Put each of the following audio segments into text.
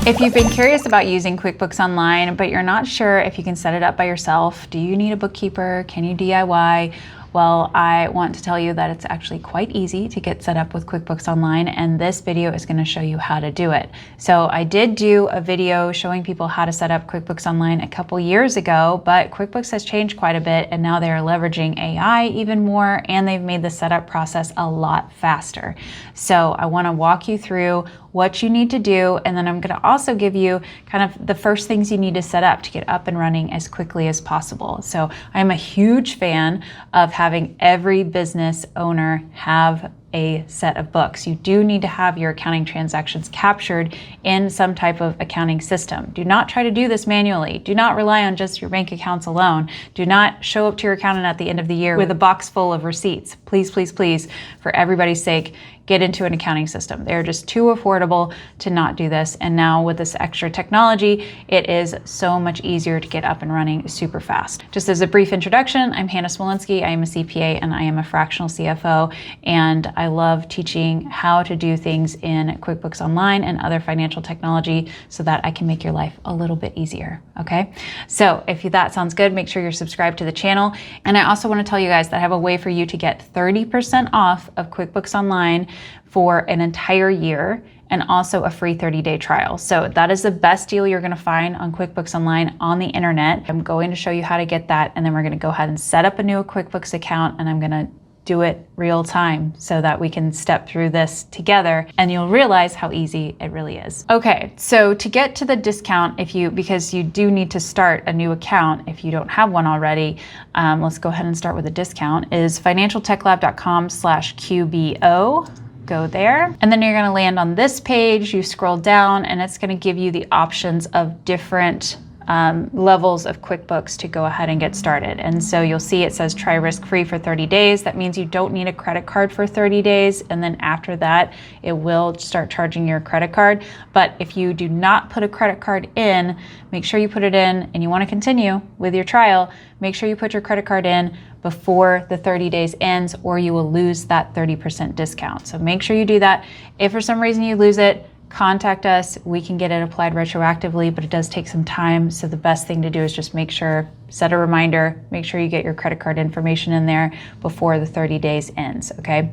If you've been curious about using QuickBooks Online, but you're not sure if you can set it up by yourself, do you need a bookkeeper? Can you DIY? Well, I want to tell you that it's actually quite easy to get set up with QuickBooks Online, and this video is going to show you how to do it. So I did do a video showing people how to set up QuickBooks Online a couple years ago, but QuickBooks has changed quite a bit, and now they're leveraging AI even more, and they've made the setup process a lot faster. So I want to walk you through what you need to do, and then I'm going to also give you kind of the first things you need to set up to get up and running as quickly as possible. So I'm a huge fan of having every business owner have a set of books. You do need to have your accounting transactions captured in some type of accounting system. Do not try to do this manually. Do not rely on just your bank accounts alone. Do not show up to your accountant at the end of the year with a box full of receipts. Please, please, please, for everybody's sake, get into an accounting system. They're just too affordable to not do this. And now with this extra technology, it is so much easier to get up and running super fast. Just as a brief introduction, I'm Hannah Smolinski. I am a CPA and I am a fractional CFO. And I love teaching how to do things in QuickBooks Online and other financial technology so that I can make your life a little bit easier, okay? So if that sounds good, make sure you're subscribed to the channel. And I also want to tell you guys that I have a way for you to get 30% off of QuickBooks Online for an entire year, and also a free 30-day trial. So that is the best deal you're gonna find on QuickBooks Online on the internet. I'm going to show you how to get that, and then we're gonna go ahead and set up a new QuickBooks account, and I'm gonna do it real time so that we can step through this together, and you'll realize how easy it really is. Okay, so to get to the discount, because you do need to start a new account if you don't have one already, let's go ahead and start with a discount, is financialtechlab.com/QBO. Go there, and then you're gonna land on this page. You scroll down, and it's gonna give you the options of different levels of QuickBooks to go ahead and get started. And so you'll see it says try risk-free for 30 days. That means you don't need a credit card for 30 days. And then after that, it will start charging your credit card. But if you do not put a credit card in, make sure you put it in, and you want to continue with your trial, make sure you put your credit card in before the 30 days ends, or you will lose that 30% discount. So make sure you do that. If for some reason you lose it, contact us. We can get it applied retroactively, but it does take some time. So the best thing to do is just make sure, set a reminder, make sure you get your credit card information in there before the 30 days ends, okay?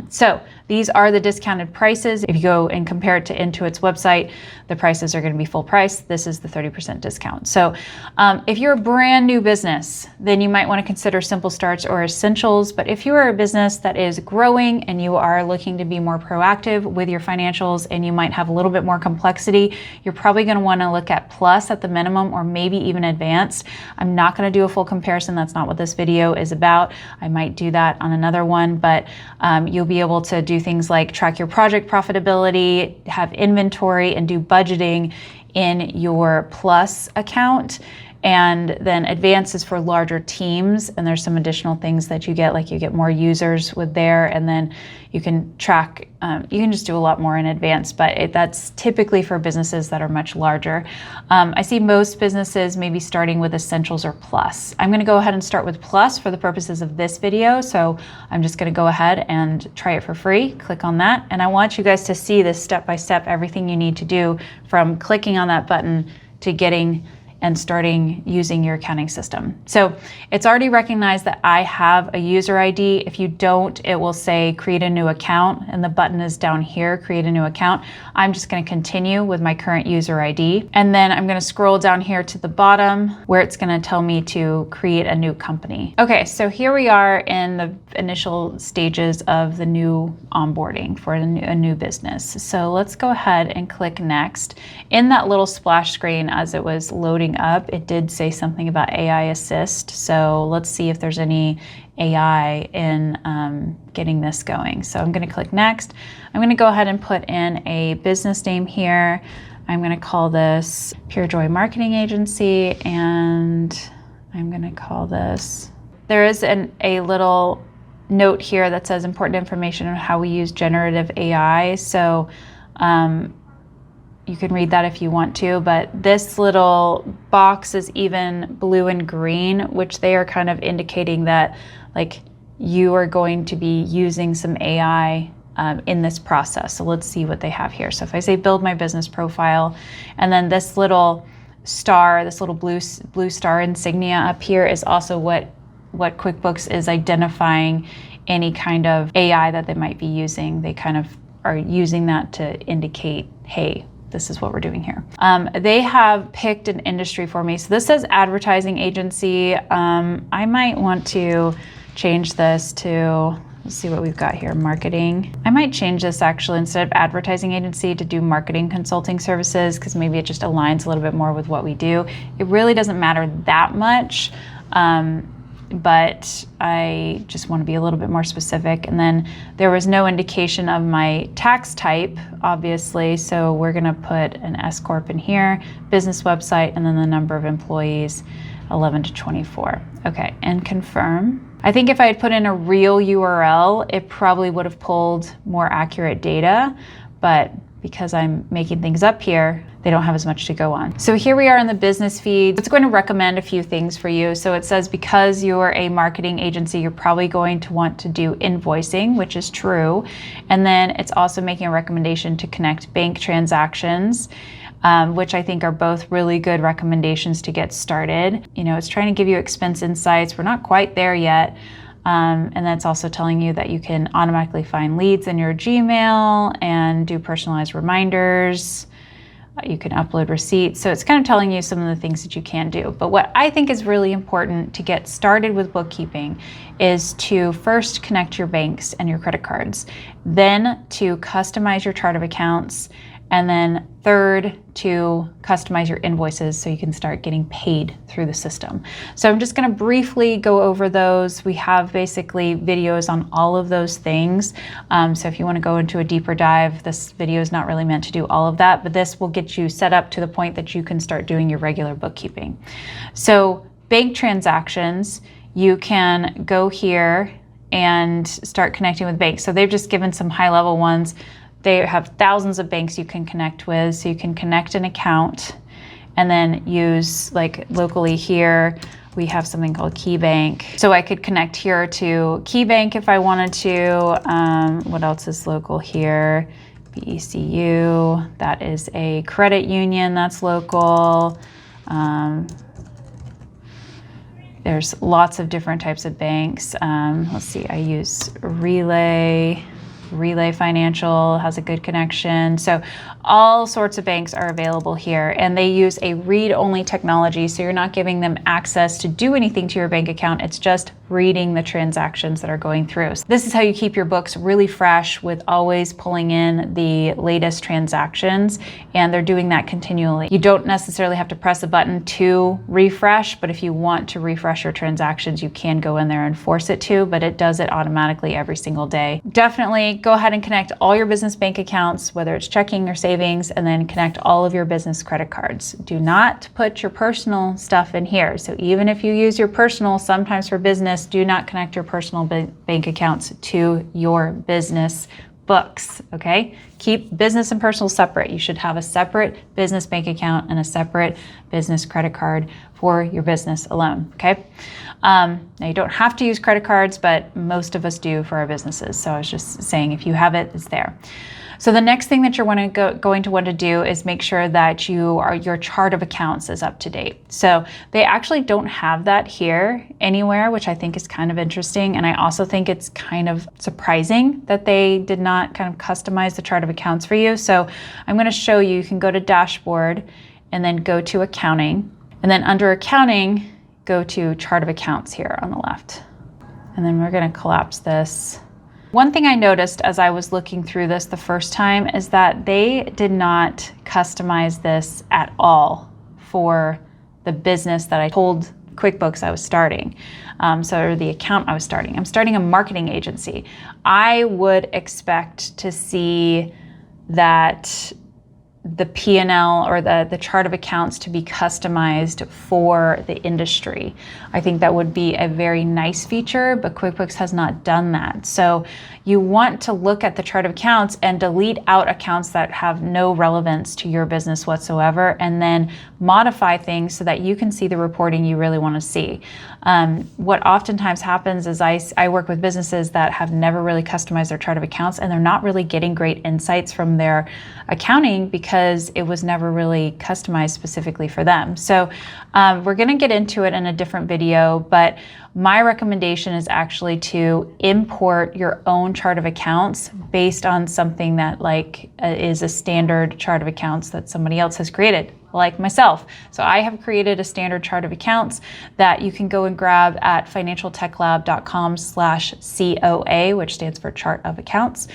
So these are the discounted prices. If you go and compare it to Intuit's website, the prices are gonna be full price. This is the 30% discount. So if you're a brand new business, then you might wanna consider Simple Starts or Essentials. But if you are a business that is growing and you are looking to be more proactive with your financials, and you might have a little bit more complexity, you're probably gonna wanna look at Plus at the minimum, or maybe even Advanced. I'm not gonna do a full comparison. That's not what this video is about. I might do that on another one, but you'll be able to do things like track your project profitability, have inventory, and do budgeting in your Plus account. And then Advanced is for larger teams, and there's some additional things that you get, like you get more users with there, and then you can track, you can just do a lot more in Advanced, but that's typically for businesses that are much larger. I see most businesses maybe starting with Essentials or Plus. I'm gonna go ahead and start with Plus for the purposes of this video, so I'm just gonna go ahead and try it for free, click on that, and I want you guys to see this step-by-step, everything you need to do from clicking on that button to getting and starting using your accounting system. So it's already recognized that I have a user ID. If you don't, it will say create a new account, and the button is down here, create a new account. I'm just gonna continue with my current user ID. And then I'm gonna scroll down here to the bottom where it's gonna tell me to create a new company. Okay, so here we are in the initial stages of the new onboarding for a new business. So let's go ahead and click next. In that little splash screen as it was loading up, it did say something about AI assist. So let's see if there's any AI in getting this going. So I'm going to click next. I'm going to go ahead and put in a business name here. I'm going to call this Pure Joy Marketing Agency, and I'm going to call this, there is a little note here that says important information on how we use generative AI. So you can read that if you want to, but this little box is even blue and green, which they are kind of indicating that like you are going to be using some AI in this process. So let's see what they have here. So if I say build my business profile, and then this little star, this little blue star insignia up here is also what QuickBooks is identifying any kind of AI that they might be using. They kind of are using that to indicate, hey, this is what we're doing here. They have picked an industry for me. So this says advertising agency. I might want to change this to, let's see what we've got here, marketing. I might change this actually, instead of advertising agency, to do marketing consulting services, because maybe it just aligns a little bit more with what we do. It really doesn't matter that much, but I just want to be a little bit more specific. And then there was no indication of my tax type, obviously, so we're gonna put an S Corp in here, business website, and then the number of employees, 11 to 24. Okay, and confirm. I think if I had put in a real URL, it probably would have pulled more accurate data, but because I'm making things up here, they don't have as much to go on. So here we are in the business feed. It's going to recommend a few things for you. So it says because you're a marketing agency, you're probably going to want to do invoicing, which is true. And then it's also making a recommendation to connect bank transactions, which I think are both really good recommendations to get started. You know, it's trying to give you expense insights. We're not quite there yet. And that's also telling you that you can automatically find leads in your Gmail and do personalized reminders. You can upload receipts. So it's kind of telling you some of the things that you can do. But what I think is really important to get started with bookkeeping is to first connect your banks and your credit cards, then to customize your chart of accounts, and then third, to customize your invoices so you can start getting paid through the system. So I'm just gonna briefly go over those. We have basically videos on all of those things. So if you wanna go into a deeper dive, this video is not really meant to do all of that, but this will get you set up to the point that you can start doing your regular bookkeeping. So bank transactions, you can go here and start connecting with banks. So they've just given some high level ones. They have thousands of banks you can connect with, so you can connect an account and then use, like locally here, we have something called KeyBank. So I could connect here to KeyBank if I wanted to. What else is local here? BECU, that is a credit union that's local. There's lots of different types of banks. Let's see, I use Relay Financial has a good connection. So all sorts of banks are available here, and they use a read-only technology, so you're not giving them access to do anything to your bank account. It's just reading the transactions that are going through. So this is how you keep your books really fresh, with always pulling in the latest transactions, and they're doing that continually. You don't necessarily have to press a button to refresh, but if you want to refresh your transactions, you can go in there and force it to, but it does it automatically every single day. Definitely go ahead and connect all your business bank accounts, whether it's checking or savings, and then connect all of your business credit cards. Do not put your personal stuff in here. So even if you use your personal, sometimes for business, do not connect your personal bank accounts to your business books, okay? Keep business and personal separate. You should have a separate business bank account and a separate business credit card for your business alone, okay? Now you don't have to use credit cards, but most of us do for our businesses. So I was just saying, if you have it, it's there. So the next thing that you're going to want to do is make sure that your chart of accounts is up to date. So they actually don't have that here anywhere, which I think is kind of interesting. And I also think it's kind of surprising that they did not kind of customize the chart of accounts for you. So I'm going to show you. You can go to dashboard and then go to accounting. And then under accounting, go to chart of accounts here on the left. And then we're going to collapse this. One thing I noticed as I was looking through this the first time is that they did not customize this at all for the business that I told QuickBooks I was starting. So the account I was starting. I'm starting a marketing agency. I would expect to see that the P&L or the chart of accounts to be customized for the industry. I think that would be a very nice feature, but QuickBooks has not done that. So you want to look at the chart of accounts and delete out accounts that have no relevance to your business whatsoever, and then modify things so that you can see the reporting you really want to see. What oftentimes happens is I work with businesses that have never really customized their chart of accounts, and they're not really getting great insights from their accounting because it was never really customized specifically for them. So we're going to get into it in a different video, but my recommendation is actually to import your own chart of accounts based on something that is a standard chart of accounts that somebody else has created, like myself. So I have created a standard chart of accounts that you can go and grab at financialtechlab.com/COA, which stands for Chart of Accounts.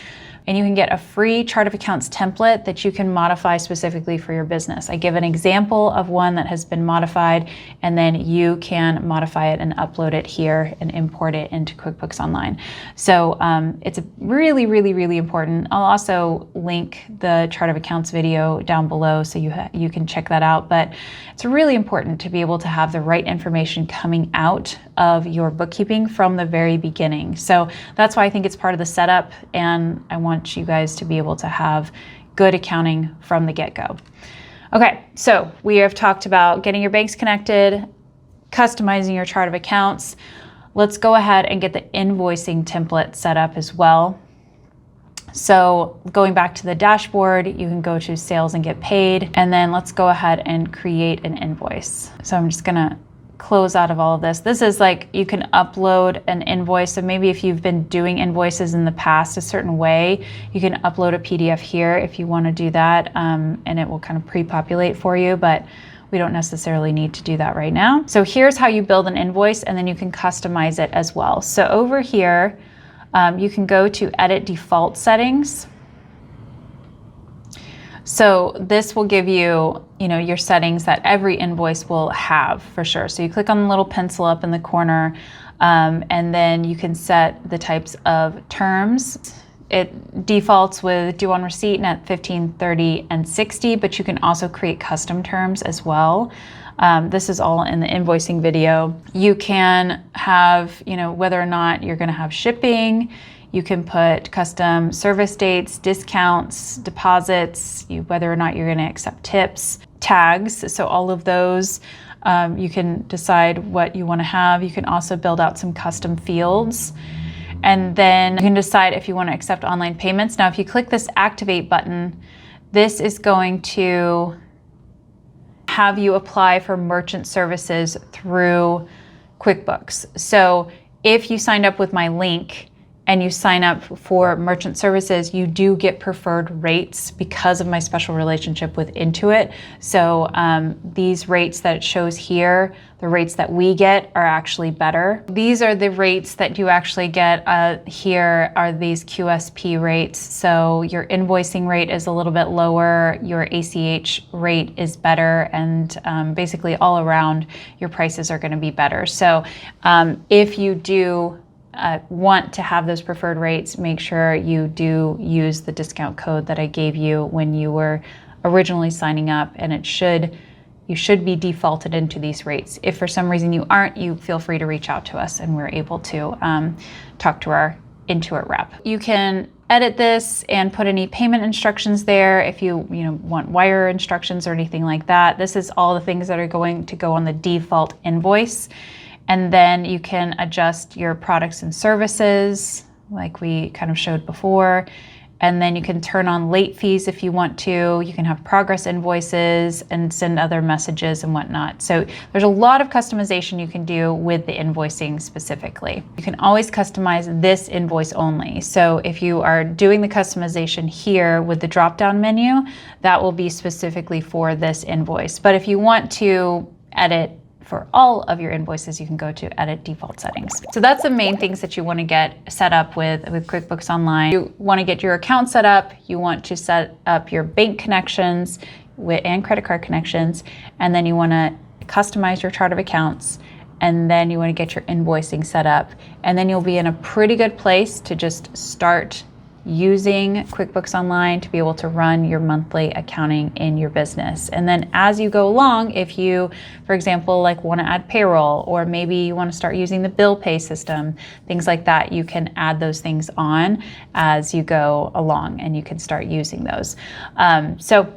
And you can get a free chart of accounts template that you can modify specifically for your business. I give an example of one that has been modified, and then you can modify it and upload it here and import it into QuickBooks Online. So it's really, really, really important. I'll also link the chart of accounts video down below so you can check that out. But it's really important to be able to have the right information coming out of your bookkeeping from the very beginning. So that's why I think it's part of the setup, and I want you guys to be able to have good accounting from the get-go. Okay, so we have talked about getting your banks connected, customizing your chart of accounts. Let's go ahead and get the invoicing template set up as well. So going back to the dashboard, you can go to sales and get paid, and then let's go ahead and create an invoice. So I'm just gonna close out of all of this. This is you can upload an invoice. So maybe if you've been doing invoices in the past a certain way, you can upload a PDF here if you want to do that, and it will kind of pre-populate for you, but we don't necessarily need to do that right now. So here's how you build an invoice, and then you can customize it as well. So over here, you can go to edit default settings. So this will give you, your settings that every invoice will have for sure. So you click on the little pencil up in the corner, and then you can set the types of terms. It defaults with due on receipt and at 15, 30, and 60, but you can also create custom terms as well. This is all in the invoicing video. You can have, whether or not you're going to have shipping. You can put custom service dates, discounts, deposits, whether or not you're going to accept tips, tags. So all of those, you can decide what you want to have. You can also build out some custom fields. And then you can decide if you want to accept online payments. Now, if you click this activate button, this is going to have you apply for merchant services through QuickBooks. So if you signed up with my link and you sign up for merchant services, you do get preferred rates because of my special relationship with Intuit. So these rates that it shows here, the rates that we get are actually better. These are the rates that you actually get. Here are these QSP rates. So your invoicing rate is a little bit lower, your ACH rate is better, and basically all around your prices are gonna be better. So if you do want to have those preferred rates, make sure you do use the discount code that I gave you when you were originally signing up, and you should be defaulted into these rates. If for some reason you aren't, you feel free to reach out to us and we're able to talk to our Intuit rep. You can edit this and put any payment instructions there if you want wire instructions or anything like that. This is all the things that are going to go on the default invoice. And then you can adjust your products and services like we kind of showed before. And then you can turn on late fees if you want to. You can have progress invoices and send other messages and whatnot. So there's a lot of customization you can do with the invoicing specifically. You can always customize this invoice only. So if you are doing the customization here with the drop-down menu, that will be specifically for this invoice. But if you want to edit for all of your invoices, you can go to edit default settings. So that's the main things that you want to get set up with QuickBooks Online. You want to get your account set up, you want to set up your bank connections and credit card connections, and then you want to customize your chart of accounts, and then you want to get your invoicing set up, and then you'll be in a pretty good place to just start using QuickBooks Online to be able to run your monthly accounting in your business. And then as you go along, if you, for example, want to add payroll, or maybe you want to start using the bill pay system, things like that, you can add those things on as you go along and you can start using those. So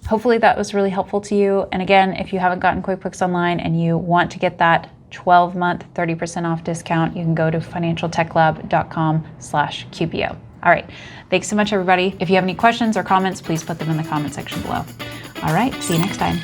hopefully that was really helpful to you. And again, if you haven't gotten QuickBooks Online and you want to get that 12-month 30% off discount, you can go to financialtechlab.com/QBO. All right. Thanks so much, everybody. If you have any questions or comments, please put them in the comment section below. All right. See you next time.